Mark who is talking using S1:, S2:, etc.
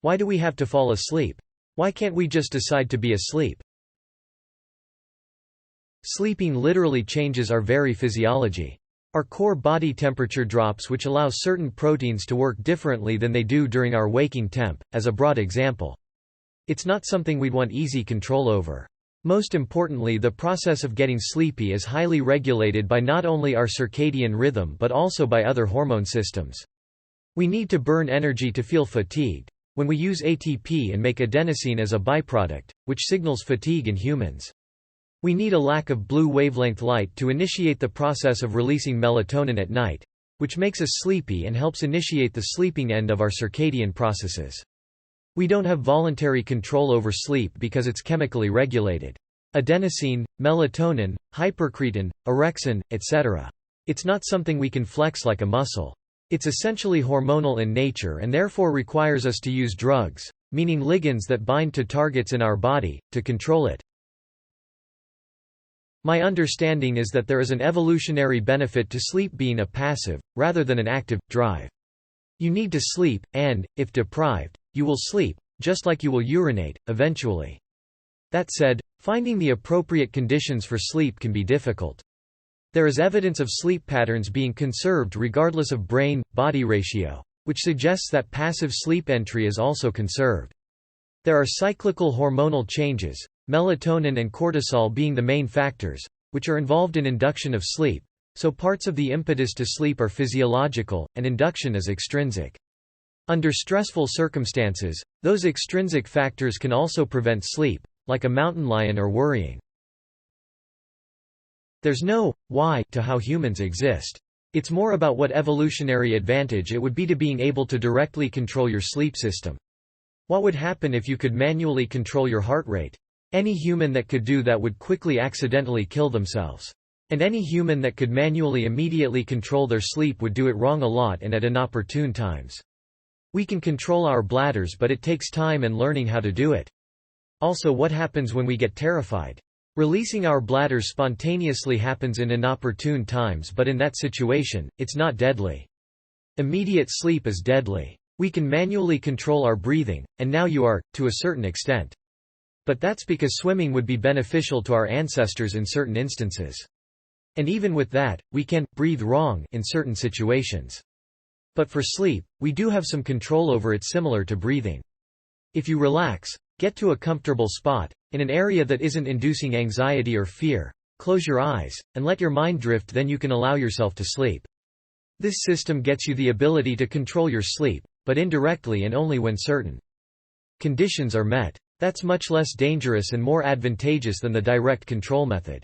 S1: Why do we have to fall asleep? Why can't we just decide to be asleep? Sleeping literally changes our very physiology. Our core body temperature drops, which allows certain proteins to work differently than they do during our waking temp, as a broad example. It's not something we'd want easy control over. Most importantly, the process of getting sleepy is highly regulated by not only our circadian rhythm but also by other hormone systems. We need to burn energy to feel fatigued, when we use ATP and make adenosine as a byproduct, which signals fatigue in humans. We need a lack of blue wavelength light to initiate the process of releasing melatonin at night, which makes us sleepy and helps initiate the sleeping end of our circadian processes. We don't have voluntary control over sleep because it's chemically regulated. Adenosine, melatonin, hypercretin, orexin, etc. It's not something we can flex like a muscle. It's essentially hormonal in nature and therefore requires us to use drugs, meaning ligands that bind to targets in our body, to control it. My understanding is that there is an evolutionary benefit to sleep being a passive, rather than an active, drive. You need to sleep, and, if deprived, you will sleep, just like you will urinate, eventually. That said, finding the appropriate conditions for sleep can be difficult. There is evidence of sleep patterns being conserved regardless of brain-body ratio, which suggests that passive sleep entry is also conserved. There are cyclical hormonal changes, melatonin and cortisol being the main factors, which are involved in induction of sleep, so parts of the impetus to sleep are physiological, and induction is extrinsic. Under stressful circumstances, those extrinsic factors can also prevent sleep, like a mountain lion or worrying. There's no why to how humans exist. It's more about what evolutionary advantage it would be to being able to directly control your sleep system. What would happen if you could manually control your heart rate? Any human that could do that would quickly accidentally kill themselves. And any human that could manually immediately control their sleep would do it wrong a lot and at inopportune times. We can control our bladders, but it takes time and learning how to do it. Also, what happens when we get terrified? Releasing our bladders spontaneously happens in inopportune times, but in that situation, it's not deadly. Immediate sleep is deadly. We can manually control our breathing, and now you are, to a certain extent. But that's because swimming would be beneficial to our ancestors in certain instances. And even with that, we can breathe wrong in certain situations. But for sleep, we do have some control over it, similar to breathing. If you relax, get to a comfortable spot, in an area that isn't inducing anxiety or fear, close your eyes, and let your mind drift, then you can allow yourself to sleep. This system gets you the ability to control your sleep, but indirectly and only when certain conditions are met. That's much less dangerous and more advantageous than the direct control method.